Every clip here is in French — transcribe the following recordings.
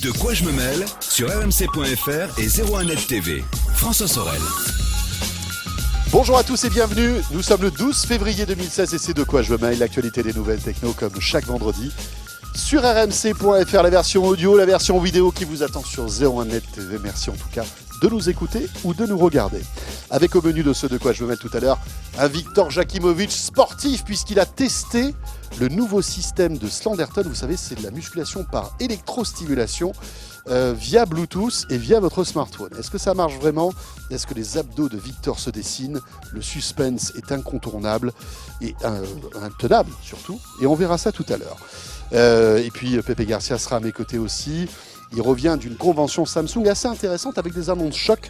De quoi je me mêle sur rmc.fr et 01net TV. François Sorel. Bonjour à tous et bienvenue, nous sommes le 12 février 2016 et c'est De quoi je me mêle, l'actualité des nouvelles techno comme chaque vendredi. Sur rmc.fr, la version audio, la version vidéo qui vous attend sur 01net TV. Merci en tout cas de nous écouter ou de nous regarder. Avec au menu de ce De quoi je me mêle tout à l'heure, un Viktor Jakimovic sportif puisqu'il a testé le nouveau système de Slenderton. Vous savez, c'est de la musculation par électrostimulation via Bluetooth et via votre smartphone. Est-ce que ça marche vraiment? Est-ce que les abdos de Viktor se dessinent? Le suspense est incontournable et intenable surtout. Et on verra ça tout à l'heure. Et puis Pepe Garcia sera à mes côtés aussi. Il revient d'une convention Samsung assez intéressante avec des annonces chocs,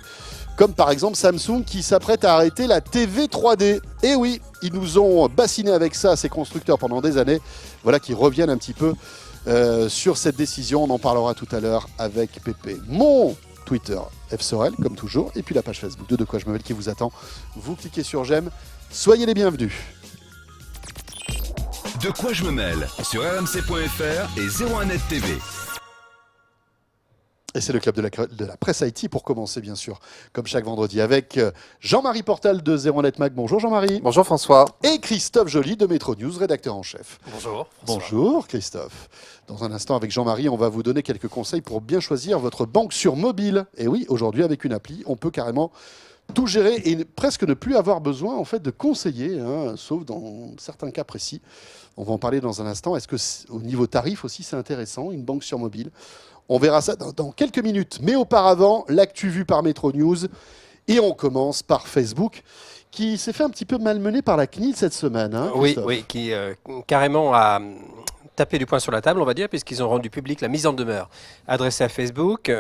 comme par exemple Samsung qui s'apprête à arrêter la TV 3D. Et oui, ils nous ont bassiné avec ça, ces constructeurs, pendant des années. Voilà qu'ils reviennent un petit peu sur cette décision. On en parlera tout à l'heure avec Pepe. Mon Twitter, FSorel, comme toujours, et puis la page Facebook de quoi je me mêle qui vous attend. Vous cliquez sur j'aime, soyez les bienvenus. De quoi je me mêle sur rmc.fr et 01net TV. Et c'est le club de la presse IT pour commencer, bien sûr, comme chaque vendredi, avec Jean-Marie Portal de 01net Mag. Bonjour Jean-Marie. Bonjour François. Et Christophe Joly de Métro News, rédacteur en chef. Bonjour. Bonjour Christophe. Dans un instant, avec Jean-Marie, on va vous donner quelques conseils pour bien choisir votre banque sur mobile. Et oui, aujourd'hui, avec une appli, on peut carrément tout gérer et presque ne plus avoir besoin en fait de conseiller, sauf dans certains cas précis. On va en parler dans un instant. Est-ce que au niveau tarif aussi, c'est intéressant, une banque sur mobile? On verra ça dans quelques minutes. Mais auparavant, l'actu vue par Métro News. Et on commence par Facebook, qui s'est fait un petit peu malmener par la CNIL cette semaine. Oui, qui carrément a tapé du poing sur la table, on va dire, puisqu'ils ont rendu public la mise en demeure adressée à Facebook,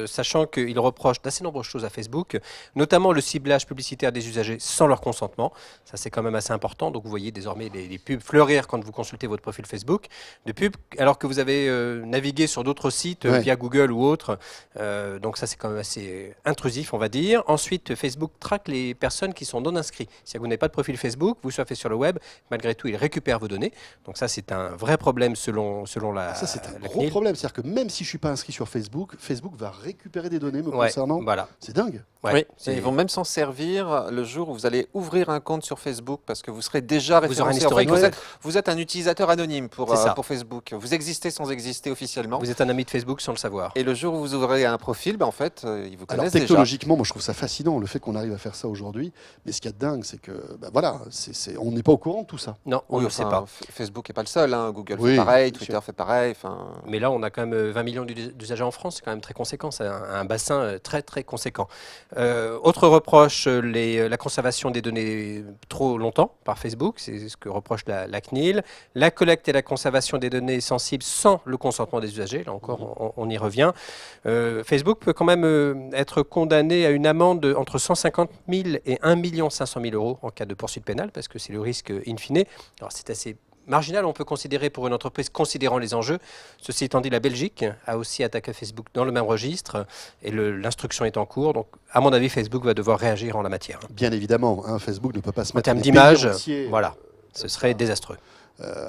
sachant qu'ils reprochent d'assez nombreuses choses à Facebook, notamment le ciblage publicitaire des usagers sans leur consentement. Ça, c'est quand même assez important. Donc, vous voyez désormais les pubs fleurir quand vous consultez votre profil Facebook de pubs, alors que vous avez navigué sur d'autres sites via Google ou autres. Donc, ça, c'est quand même assez intrusif, on va dire. Ensuite, Facebook traque les personnes qui sont non inscrites. Si vous n'avez pas de profil Facebook, vous surfez sur le web, malgré tout, il récupère vos données. Donc, ça, c'est un vrai problème selon la Ça, c'est un gros CNIL. problème. C'est-à-dire que même si je ne suis pas inscrit sur Facebook, Facebook va récupérer des données me concernant. Voilà. C'est dingue. Ouais, Oui, c'est- ils vont même s'en servir le jour où vous allez ouvrir un compte sur Facebook parce que vous serez déjà Vous aurez un référencé. En fait, historique. vous êtes un utilisateur anonyme C'est ça. pour Facebook. Vous existez sans exister officiellement. Vous êtes un ami de Facebook sans le savoir. Et le jour où vous ouvrez un profil, en fait, ils vous Alors connaissent déjà. technologiquement, moi je trouve ça fascinant le fait qu'on arrive à faire ça aujourd'hui. Mais ce qu'il y a de dingue, c'est que voilà, on n'est pas au courant de tout ça. Non, on Oui, ne le sait enfin, pas. Facebook n'est pas le seul. Google Oui, fait pareil, bien Twitter sûr. fait pareil. Mais là, on a quand même 20 millions d'usagers en France, c'est quand même très conséquent, c'est un bassin très très conséquent. Autre reproche, la conservation des données trop longtemps par Facebook, c'est ce que reproche la CNIL. La collecte et la conservation des données sensibles sans le consentement des usagers, là encore on y revient. Facebook peut quand même être condamné à une amende entre 150 000 et 1 500 000 euros en cas de poursuite pénale, parce que c'est le risque in fine. Alors c'est assez marginal, on peut considérer pour une entreprise considérant les enjeux. Ceci étant dit, la Belgique a aussi attaqué Facebook dans le même registre et l'instruction est en cours. Donc, à mon avis, Facebook va devoir réagir en la matière. Bien évidemment, Facebook ne peut pas se En mettre termes des d'image, pays entiers, voilà, ce serait désastreux.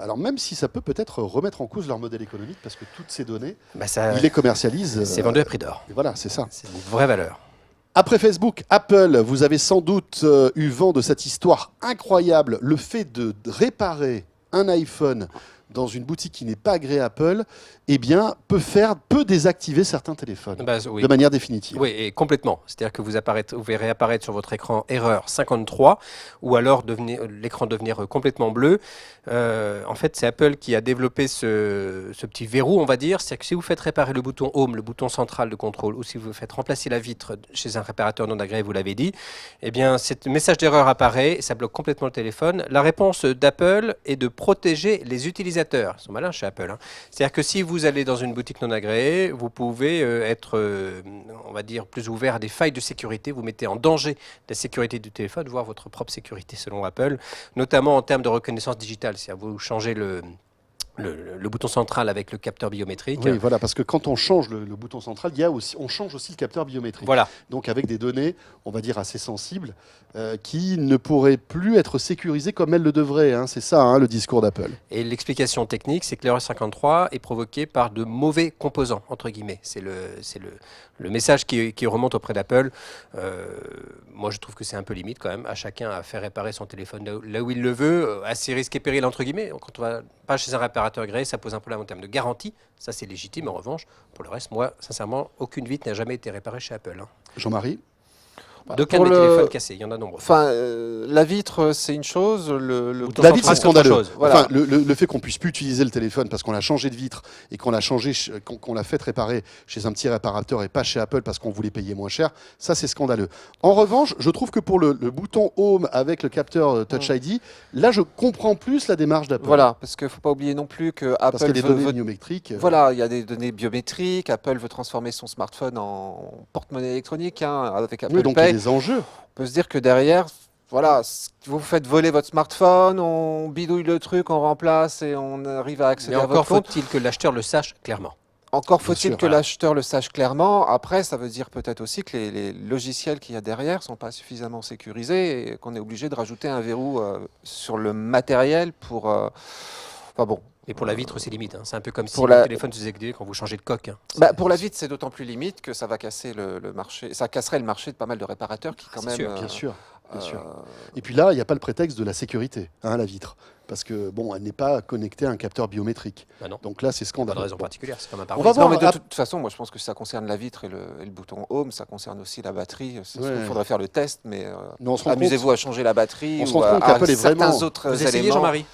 alors même si ça peut peut-être remettre en cause leur modèle économique parce que toutes ces données, Bah, ça, ils les commercialisent. c'est vendu à prix d'or. Et voilà, c'est ça. C'est une vraie valeur. Après Facebook, Apple, vous avez sans doute eu vent de cette histoire incroyable. Le fait de réparer un iPhone dans une boutique qui n'est pas agréée Apple, eh bien, peut désactiver certains téléphones Bah, oui. de manière définitive. Oui, et complètement. C'est-à-dire que vous verrez apparaître sur votre écran erreur 53, ou alors l'écran devenir complètement bleu. En fait, c'est Apple qui a développé ce petit verrou, on va dire. C'est-à-dire que si vous faites réparer le bouton Home, le bouton central de contrôle, ou si vous faites remplacer la vitre chez un réparateur non agréé, vous l'avez dit, eh bien, ce message d'erreur apparaît et ça bloque complètement le téléphone. La réponse d'Apple est de protéger les utilisateurs. Ils sont malins chez Apple. C'est-à-dire que si vous allez dans une boutique non agréée, vous pouvez être, on va dire, plus ouvert à des failles de sécurité. Vous mettez en danger la sécurité du téléphone, voire votre propre sécurité selon Apple, notamment en termes de reconnaissance digitale. C'est-à-dire vous changez le le bouton central avec le capteur biométrique. Oui, voilà, parce que quand on change le bouton central, on change aussi le capteur biométrique. Voilà. Donc avec des données, on va dire assez sensibles, qui ne pourraient plus être sécurisées comme elles le devraient. Hein. C'est ça, le discours d'Apple. Et l'explication technique, c'est que l'erreur 53 est provoquée par de mauvais composants, entre guillemets. C'est le message qui remonte auprès d'Apple. Moi, je trouve que c'est un peu limite quand même. À chacun à faire réparer son téléphone là où il le veut, à ses risques et périls, entre guillemets. Quand on va pas chez un réparateur agréé, ça pose un problème en termes de garantie. Ça, c'est légitime. En revanche, pour le reste, moi, sincèrement, aucune vitre n'a jamais été réparée chez Apple. Jean-Marie ? D'aucuns de mes téléphones cassés, il y en a nombreux. Enfin, la vitre, c'est une chose. La vitre, c'est scandaleux. Voilà. Enfin, le fait qu'on puisse plus utiliser le téléphone parce qu'on a changé de vitre et qu'on l'a fait réparer chez un petit réparateur et pas chez Apple parce qu'on voulait payer moins cher, ça c'est scandaleux. En revanche, je trouve que pour le bouton Home avec le capteur Touch ID, là je comprends plus la démarche d'Apple. Voilà, parce qu'il ne faut pas oublier non plus que Apple parce qu'il y a des données biométriques. Voilà, il y a des données biométriques. Apple veut transformer son smartphone en porte-monnaie électronique avec Apple Oui, donc il y Pay. a des enjeux. On peut se dire que derrière, voilà, vous faites voler votre smartphone, on bidouille le truc, on remplace et on arrive à accéder Mais à encore votre compte. faut-il que l'acheteur le sache clairement. Encore Bien faut-il sûr, que voilà. l'acheteur le sache clairement. Après, ça veut dire peut-être aussi que les logiciels qu'il y a derrière ne sont pas suffisamment sécurisés et qu'on est obligé de rajouter un verrou sur le matériel pour... Enfin bon. Et pour la vitre, c'est limite. C'est un peu comme si Pour le la- téléphone se faisait activer quand vous changez de coque. Pour la vitre, c'est d'autant plus limite que ça va casser le marché. Ça casserait le marché de pas mal de réparateurs qui quand c'est même... sûr, Bien sûr. Bien sûr. euh, Et puis là, il n'y a pas le prétexte de la sécurité, la vitre. Parce que, bon, elle n'est pas connectée à un capteur biométrique. Bah non, Donc là, c'est pas de scandaleux. raison Bon. particulière. C'est comme un On pare-brise. va voir. Non, mais de Ah. toute façon, moi je pense que ça concerne la vitre et le bouton Home, ça concerne aussi la batterie. Il Ouais. faudrait faire le test, mais Mais on se rend amusez-vous à changer la batterie on se ou rend à, compte qu'Apple est certains vraiment- autres Vous essayez, éléments. Jean-Marie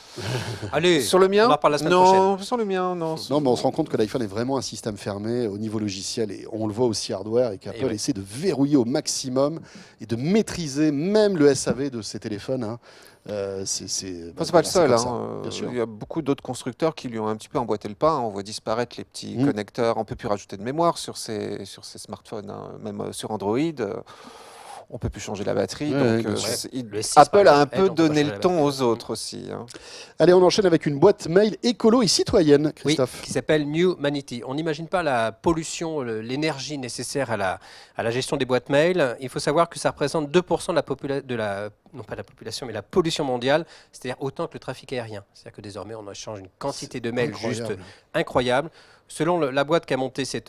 Allez, Sur le mien on en reparle la semaine Non, sur le mien, non. Non, mais on se rend compte que l'iPhone est vraiment un système fermé au niveau logiciel et on le voit aussi hardware et qu'Apple Et oui. essaie de verrouiller au maximum et de maîtriser même le SAV de ses téléphones. C'est Enfin, c'est pas le seul. comme ça, Hein. bien sûr. Il y a beaucoup d'autres constructeurs qui lui ont un petit peu emboîté le pas. On voit disparaître les petits connecteurs. On peut plus rajouter de mémoire sur ces smartphones, hein. Même sur Android. On peut plus changer la batterie. Ouais, donc, bien sûr. Le 6, par Apple a un exemple, peu aide, on peut donné changer le la ton batterie. aux autres aussi. Hein. Allez, on enchaîne avec une boîte mail écolo et citoyenne, Oui, Christophe. qui s'appelle Newmanity. On n'imagine pas la pollution, l'énergie nécessaire à la gestion des boîtes mail. Il faut savoir que ça représente 2% non pas de la population, mais la pollution mondiale, c'est-à-dire autant que le trafic aérien. C'est-à-dire que désormais, on échange une quantité de mails juste Incroyable. incroyable. Selon la boîte qui a monté c'est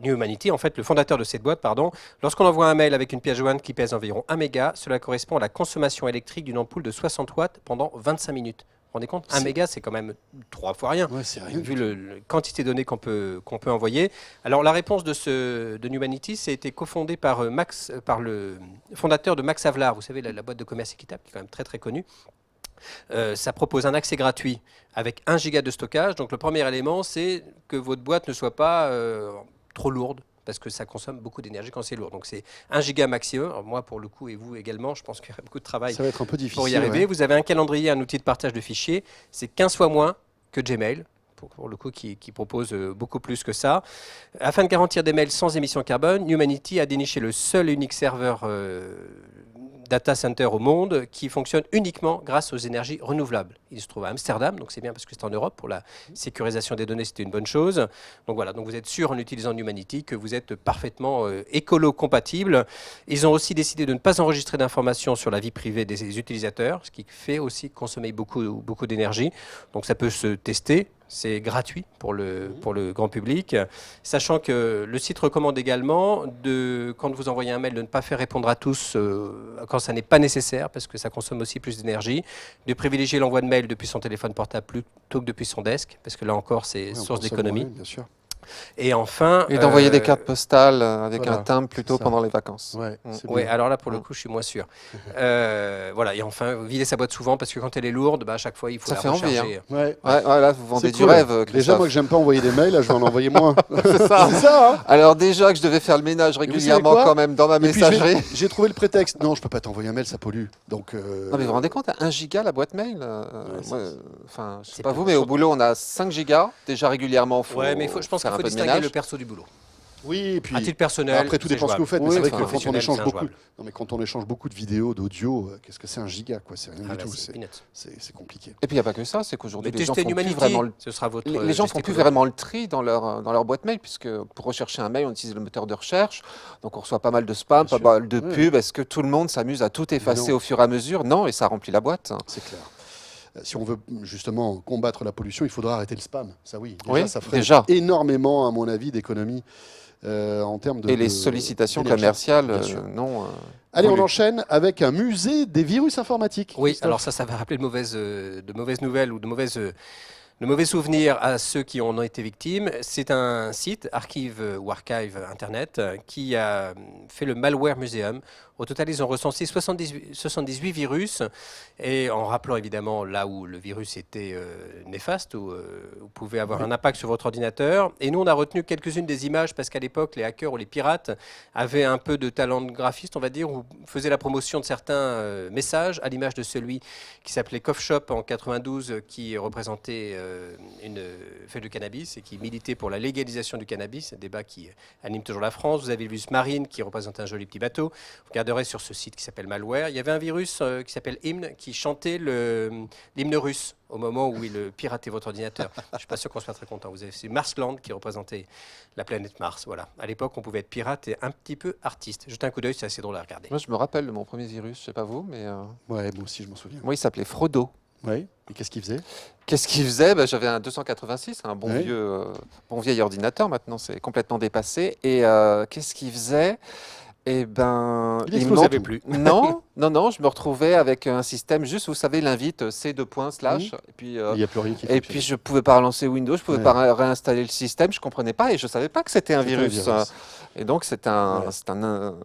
Newmanity, en fait, le fondateur de cette boîte, lorsqu'on envoie un mail avec une pièce jointe qui pèse environ 1 méga, cela correspond à la consommation électrique d'une ampoule de 60 watts pendant 25 minutes. Vous vous rendez compte 1 C'est- méga, c'est quand même 3 fois rien. Ouais, c'est rien. Vu la quantité de données qu'on peut envoyer. Alors la réponse de Newmanity, ça a été cofondé par le fondateur de Max Havelaar, vous savez, la boîte de commerce équitable, qui est quand même très très connue. Ça propose un accès gratuit avec 1 giga de stockage. Donc le premier élément, c'est que votre boîte ne soit pas trop lourde, parce que ça consomme beaucoup d'énergie quand c'est lourd. Donc c'est 1 giga maximum. Alors moi, pour le coup, et vous également, je pense qu'il y aura beaucoup de travail Ça va être un peu difficile. pour y arriver. ouais. Vous avez un calendrier, un outil de partage de fichiers. C'est 15 fois moins que Gmail, pour le coup, qui propose beaucoup plus que ça. Afin de garantir des mails sans émission carbone, Newmanity a déniché le seul et unique serveur data center au monde qui fonctionne uniquement grâce aux énergies renouvelables. Il se trouve à Amsterdam, donc c'est bien parce que c'est en Europe. Pour la sécurisation des données, c'était une bonne chose. Donc voilà, donc vous êtes sûr en utilisant Newmanity que vous êtes parfaitement écolo-compatible. Ils ont aussi décidé de ne pas enregistrer d'informations sur la vie privée des utilisateurs, ce qui fait aussi consommer beaucoup d'énergie. Donc ça peut se tester. C'est gratuit pour le grand public, sachant que le site recommande également, quand vous envoyez un mail, de ne pas faire répondre à tous quand ça n'est pas nécessaire, parce que ça consomme aussi plus d'énergie, de privilégier l'envoi de mail depuis son téléphone portable plutôt que depuis son desk, parce que là encore, c'est Ouais, on source consomme d'économie. moins, bien sûr. Et enfin... Et d'envoyer des cartes postales avec voilà, un timbre plutôt c'est ça. pendant les vacances. Ouais, c'est Oui, bien. alors là, pour le coup, je suis moins sûr. Voilà, et enfin, vider sa boîte souvent, parce que quand elle est lourde, à chaque fois, il faut Ça la fait envie, recharger. Ouais. Ouais, là, vous vendez C'est du cool. rêve, Déjà, Christophe. moi que j'aime pas envoyer des mails, là, je vais en envoyer moins. C'est ça. C'est ça, hein. Alors déjà que je devais faire le ménage vous savez régulièrement quoi quand même dans ma Et puis, messagerie. j'ai trouvé le prétexte. Non, je peux pas t'envoyer un mail, ça pollue. Donc, Non mais vous vous rendez compte, 1 giga la boîte mail c'est- enfin, je sais c'est pas pas vous, mais au boulot on a 5 gigas déjà régulièrement. Ouais, mais je pense qu'il faire un faut peu de distinguer ménage. le perso du boulot. Oui, et puis À titre personnel, après tout c'est dépend ce que vous jouable. faites, mais Oui, c'est vrai que enfin, quand on professionnel, échange c'est beaucoup, injouable. non mais quand on échange beaucoup de vidéos, d'audio, qu'est-ce que c'est un giga quoi, c'est rien Ah du bah, tout, c'est peanuts. c'est compliqué. Et puis il n'y a pas que ça, c'est qu'aujourd'hui Mais les gens testez font plus Humanity, vraiment le ce sera votre. les gens font plus vraiment le tri dans leur boîte mail, puisque pour rechercher un mail, on utilise le moteur de recherche. Donc on reçoit pas mal de spam, Bien pas sûr. mal de Ouais. pubs. Est-ce que tout le monde s'amuse à tout effacer non. au fur et à mesure? Non, et ça remplit la boîte. C'est clair. Si on veut justement combattre la pollution, il faudra arrêter le spam. Ça oui, déjà, Oui, ça ferait déjà. énormément, à mon avis, d'économies en termes de Et les sollicitations d'énergie, commerciales, bien sûr. non. Allez, on voulues. enchaîne avec un musée des virus informatiques. Oui, Christophe. alors ça va rappeler de mauvaises nouvelles ou de mauvais souvenirs à ceux qui en ont été victimes. C'est un site, archive ou archive internet, qui a fait le Malware Museum. Au total, ils ont recensé 78 virus, et en rappelant évidemment là où le virus était néfaste, où vous pouvez avoir un impact sur votre ordinateur. Et nous, on a retenu quelques-unes des images, parce qu'à l'époque, les hackers ou les pirates avaient un peu de talent de graphiste, on va dire, ou faisaient la promotion de certains messages, à l'image de celui qui s'appelait Cough Shop en 92, qui représentait une feuille de cannabis et qui militait pour la légalisation du cannabis, un débat qui anime toujours la France. Vous avez le virus Marine qui représente un joli petit bateau. Vous regarderez sur ce site qui s'appelle Malware. Il y avait un virus qui s'appelle Hymne qui chantait l'hymne russe au moment où il piratait votre ordinateur. Je ne suis pas sûr qu'on soit très content. Vous avez c'est Marsland qui représentait la planète Mars. Voilà. À l'époque, on pouvait être pirate et un petit peu artiste. Jetez un coup d'œil, c'est assez drôle à regarder. Moi, je me rappelle de mon premier virus, je sais pas vous, mais Ouais, moi aussi, je m'en souviens. moi, il s'appelait Frodo. Oui. Et qu'est-ce qu'il faisait? Qu'est-ce qu'il faisait? J'avais un 286, un bon Ouais. bon vieil ordinateur. Maintenant, c'est complètement dépassé. Et qu'est-ce qu'il faisait? Eh ben, Il me explosait savait tout. plus. Non, non, je me retrouvais avec un système juste, vous savez, l'invite C:/, et puis Il n'y a plus rien qui et puis je pouvais pas relancer Windows, je pouvais Ouais. pas réinstaller le système, je comprenais pas et je savais pas que c'était un C'était un virus. virus. Et donc c'est Ouais. un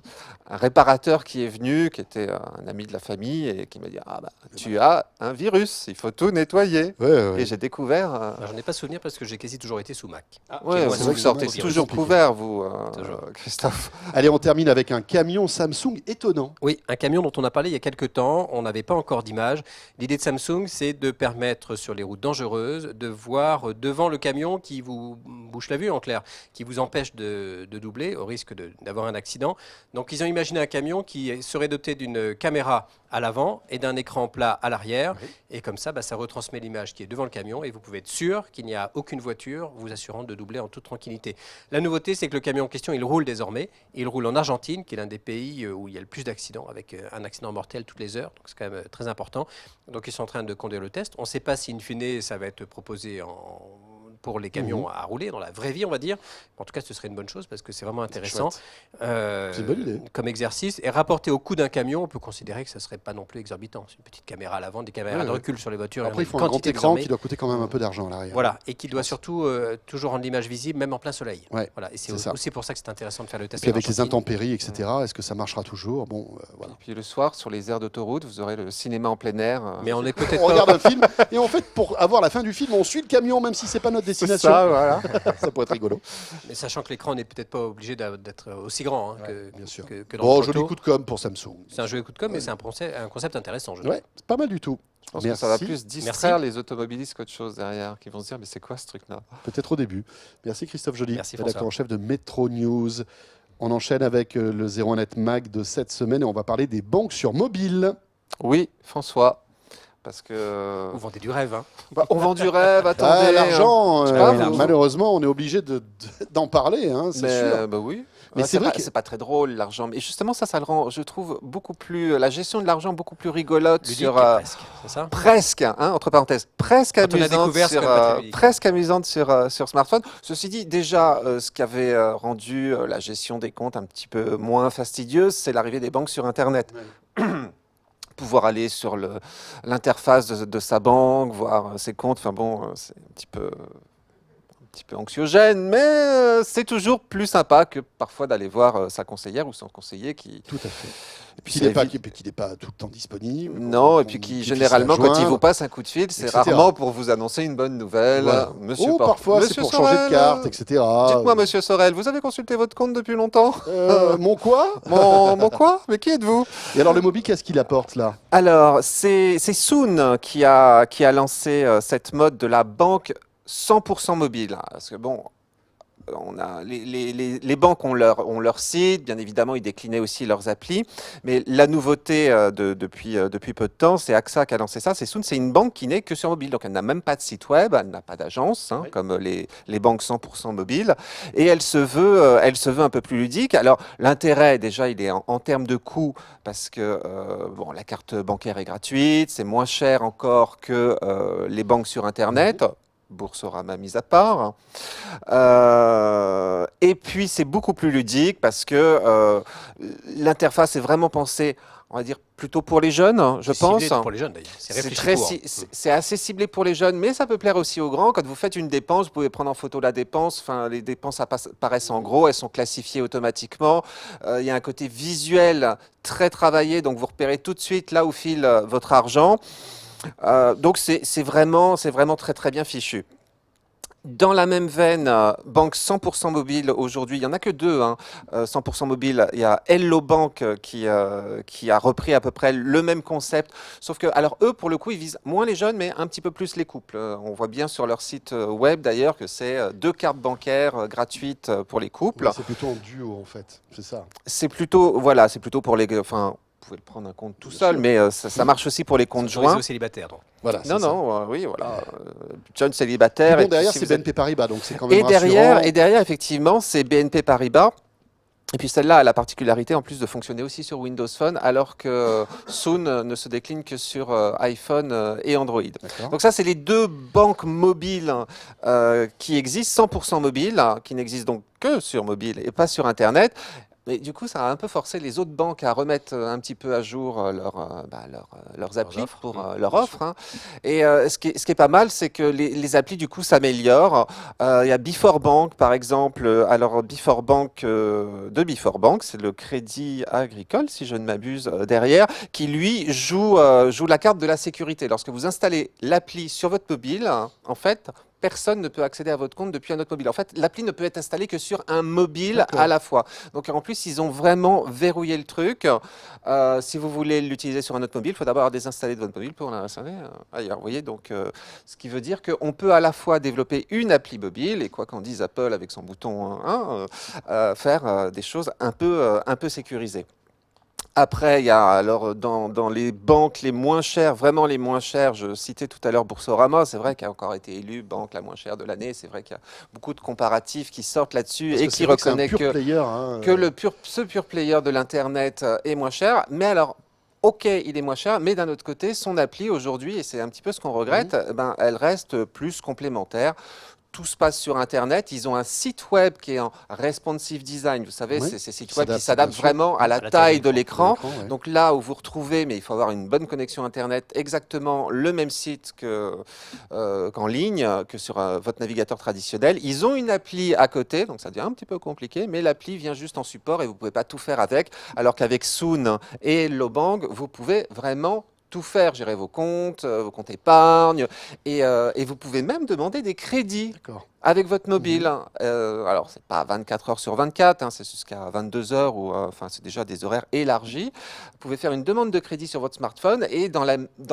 réparateur qui est venu, qui était un ami de la famille et qui m'a dit ah bah tu as un virus, il faut tout nettoyer. Ouais, ouais. Et j'ai découvert. Alors, j'en ai pas souvenir parce que j'ai quasi toujours été sous Mac. Ouais, moi, c'est vous vrai que sortez c'est toujours compliqué. couvert, vous, Toujours. Christophe. Allez, on termine avec un camion Samsung étonnant. Oui, un camion dont on a parlé il y a quelques temps, on n'avait pas encore d'image. L'idée de Samsung, c'est de permettre sur les routes dangereuses de voir devant le camion qui vous bouche la vue en clair, qui vous empêche de doubler au risque d'avoir un accident. Donc ils ont imaginé un camion qui serait doté d'une caméra à l'avant et d'un écran plat à l'arrière. Oui. Et comme ça, ça retransmet l'image qui est devant le camion et vous pouvez être sûr qu'il n'y a aucune voiture vous assurant de doubler en toute tranquillité. La nouveauté, c'est que le camion en question, il roule désormais. Il roule en Argentine, qui est l'un des pays où il y a le plus d'accidents, avec un accident mortel toutes les heures. Donc c'est quand même très important. Donc ils sont en train de conduire le test. On ne sait pas si in fine, ça va être proposé pour les camions à rouler dans la vraie vie, on va dire. En tout cas, ce serait une bonne chose parce que c'est vraiment intéressant C'est une bonne idée. comme exercice. Et rapporté au coût d'un camion, on peut considérer que ça ne serait pas non plus exorbitant. C'est une petite caméra à l'avant, des caméras Ouais, de ouais. recul sur les voitures. Après, il y en faut a un une grand quantité écran désormais. qui doit coûter quand même un peu d'argent à l'arrière. Voilà, et qui doit pense. surtout toujours rendre l'image visible, même en plein soleil. Ouais, Voilà, et c'est c'est ça. aussi pour ça que c'est intéressant de faire le test. Puis en avec les Argentine. intempéries, etc., est-ce que ça marchera toujours? Bon, voilà. Et puis le soir, sur les aires d'autoroute, vous aurez le cinéma en plein air. Mais on est peut-être On pas. regarde un film et en fait, pour avoir la fin du film, on suit le camion, même si c'est pas notre C'est destination. ça, voilà. Ça pourrait être rigolo. Mais sachant que l'écran n'est peut-être pas obligé d'être aussi grand hein, bien sûr. que dans Bon, le joli proto. coup de com pour Samsung. C'est un jeu coup de com', mais c'est un concept intéressant. Je trouve. Ouais, c'est pas mal du tout. Je pense que ça va Merci. plus distraire les automobilistes qu'autre chose derrière, qui vont se dire mais c'est quoi ce truc-là? Peut-être au début. Merci Christophe Joly, Merci, rédacteur François. en chef de Metro News. On enchaîne avec le 01net Mag de cette semaine et on va parler des banques sur mobile. Oui, François, parce que Vous vendez du rêve. Hein. on vend du rêve, Ah, attendez. l'argent, je sais pas, vous- malheureusement, on est obligé d'en parler, hein, c'est Mais sûr. bah oui. Mais c'est vrai pas, que- c'est pas très drôle l'argent. Mais justement ça le rend, je trouve, beaucoup plus la gestion de l'argent beaucoup plus rigolote Ludique, sur presque. C'est ça presque, hein, entre parenthèses, presque Quand on a amusante découvert, c'est sur, quand même pas très ludique. presque amusante sur smartphone. Ceci dit, déjà, ce qui avait rendu la gestion des comptes un petit peu moins fastidieuse, c'est l'arrivée des banques sur Internet. Pouvoir aller sur l'interface de sa banque, voir ses comptes, enfin bon, c'est un petit peu anxiogène, mais c'est toujours plus sympa que parfois d'aller voir sa conseillère ou son conseiller qui... Tout à fait. Et puis Qui ça n'est pas, évite- qui n'est pas tout le temps disponible. Non, et puis qui généralement, quand il vous passe un coup de fil, c'est etc. rarement pour vous annoncer une bonne nouvelle. Voilà. Monsieur Ou Por- parfois c'est Monsieur pour changer de Sorel, carte, etc. Dites-moi, monsieur Sorel, vous avez consulté votre compte depuis longtemps? Mon quoi? Mon quoi? Mais qui êtes-vous? Et alors le mobile, qu'est-ce qu'il apporte là? Alors, c'est Soon qui a lancé cette mode de la banque 100% mobile. Parce que bon, on a les banques ont leur site, bien évidemment, ils déclinaient aussi leurs applis. Mais la nouveauté depuis peu de temps, c'est AXA qui a lancé ça. C'est Soon, c'est une banque qui n'est que sur mobile. Donc, elle n'a même pas de site web, elle n'a pas d'agence, Oui. comme les banques 100% mobiles. Et elle se veut un peu plus ludique. Alors, l'intérêt, déjà, il est en termes de coût, parce que la carte bancaire est gratuite, c'est moins cher encore que les banques sur Internet. Boursorama mis à part. Et puis, c'est beaucoup plus ludique parce que l'interface est vraiment pensée, on va dire, plutôt pour les jeunes, je C'est pense. ciblé pour les jeunes d'ailleurs. C'est réfléchi pour. C'est assez ciblé pour les jeunes, mais ça peut plaire aussi aux grands. Quand vous faites une dépense, vous pouvez prendre en photo la dépense. Enfin, les dépenses apparaissent en gros, elles sont classifiées automatiquement. Il y a un côté visuel très travaillé, donc vous repérez tout de suite là où file votre argent. Donc c'est vraiment très très bien fichu. Dans la même veine, banque 100% mobile, aujourd'hui, il n'y en a que deux, 100% mobile. Il y a Hello Bank qui a repris à peu près le même concept, sauf que, alors eux, pour le coup, ils visent moins les jeunes, mais un petit peu plus les couples. On voit bien sur leur site web, d'ailleurs, que c'est 2 cartes bancaires gratuites pour les couples. Oui, c'est plutôt en duo, en fait, c'est ça. C'est plutôt pour les... Enfin, vous pouvez le prendre un compte tout Bien seul, sûr. mais ça marche aussi pour les comptes Autorisé joints. aux célibataires. Donc. Voilà, c'est ça. Oui, voilà. Jeune célibataire. Puis et bon, puis derrière, si c'est vous êtes- BNP Paribas, donc c'est quand même Et rassurant. derrière, effectivement, c'est BNP Paribas. Et puis celle-là a la particularité en plus de fonctionner aussi sur Windows Phone, alors que Soon ne se décline que sur iPhone et Android. D'accord. Donc ça, c'est les deux banques mobiles qui existent, 100% mobiles, qui n'existent donc que sur mobile et pas sur Internet. Mais du coup, ça a un peu forcé les autres banques à remettre un petit peu à jour leurs applis offres. pour leur offre. Hein. Et ce qui est pas mal, c'est que les applis, du coup, s'améliorent. Il y a Before Bank, par exemple. Alors, Before Bank, Before Bank, c'est le Crédit Agricole, si je ne m'abuse, derrière, qui, lui, joue la carte de la sécurité. Lorsque vous installez l'appli sur votre mobile, en fait, personne ne peut accéder à votre compte depuis un autre mobile. En fait, l'appli ne peut être installée que sur un mobile à la fois. Donc, en plus, ils ont vraiment verrouillé le truc. Si vous voulez l'utiliser sur un autre mobile, il faut d'abord désinstaller de votre mobile pour l'installer ailleurs. Vous voyez, donc, ce qui veut dire qu'on peut à la fois développer une appli mobile et quoi qu'en dise Apple avec son bouton faire des choses un peu sécurisées. Après, il y a alors dans les banques les moins chères, vraiment les moins chères, je citais tout à l'heure Boursorama, c'est vrai qu'elle a encore été élue banque la moins chère de l'année, c'est vrai qu'il y a beaucoup de comparatifs qui sortent là-dessus Parce et que qui c'est vrai que c'est un reconnaissent pur player, hein, que ce pur player de l'Internet est moins cher. Mais alors, ok, il est moins cher, mais d'un autre côté, son appli aujourd'hui, et c'est un petit peu ce qu'on regrette, elle reste plus complémentaire. Tout se passe sur Internet. Ils ont un site web qui est en responsive design. Vous savez, Oui, c'est ces sites qui web qui s'adaptent, s'adaptent bien sûr, vraiment à la taille de l'écran. ouais. Donc là où vous retrouvez, mais il faut avoir une bonne connexion Internet, exactement le même site qu'en ligne, que sur votre navigateur traditionnel. Ils ont une appli à côté, donc ça devient un petit peu compliqué, mais l'appli vient juste en support et vous ne pouvez pas tout faire avec. Alors qu'avec Soon et Hello Bank, vous pouvez vraiment tout faire, gérer vos comptes épargne, et vous pouvez même demander des crédits D'accord. avec votre mobile. Alors, c'est pas 24 heures sur 24, c'est jusqu'à 22 heures, ou c'est déjà des horaires élargis. Vous pouvez faire une demande de crédit sur votre smartphone, et dans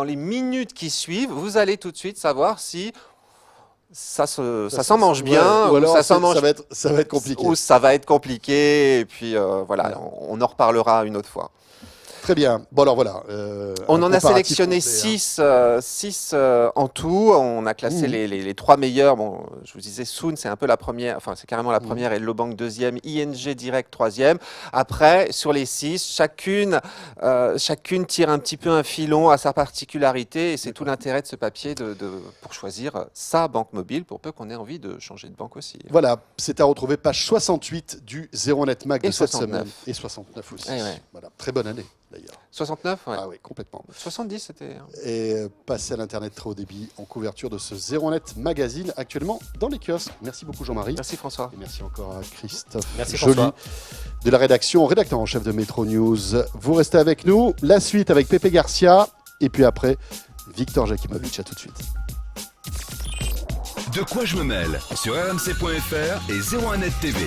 les minutes qui suivent, vous allez tout de suite savoir si ça s'en mange bien, ou alors ça va être compliqué. ou ça va être compliqué, et puis voilà, on en reparlera une autre fois. Très bien. Bon, alors voilà. On en a comparatif sélectionné complet, 6 en tout. On a classé les 3 meilleurs. Bon, je vous disais, Soon, c'est un peu la première, enfin, c'est carrément la première, et Hello Bank deuxième, ING Direct troisième. Après, sur les 6, chacune tire un petit peu un filon à sa particularité, et c'est tout l'intérêt de ce papier pour choisir sa banque mobile, pour peu qu'on ait envie de changer de banque aussi. Voilà, c'est à retrouver page 68 du 01net Mag de Et cette 69. semaine. Et 69 aussi. Eh ouais. Voilà, très bonne année d'ailleurs. 69, ouais. Ah oui, complètement. 70, c'était... Et passer à l'Internet très haut débit en couverture de ce 01net Magazine, actuellement dans les kiosques. Merci beaucoup Jean-Marie. Merci François. Et merci encore à Christophe Merci, Joly François. de la rédaction, rédacteur en chef de Métro News. Vous restez avec nous. La suite avec Pepe Garcia. Et puis après, Victor Jakimovic. À tout de suite. De quoi je me mêle sur rmc.fr et 01net TV.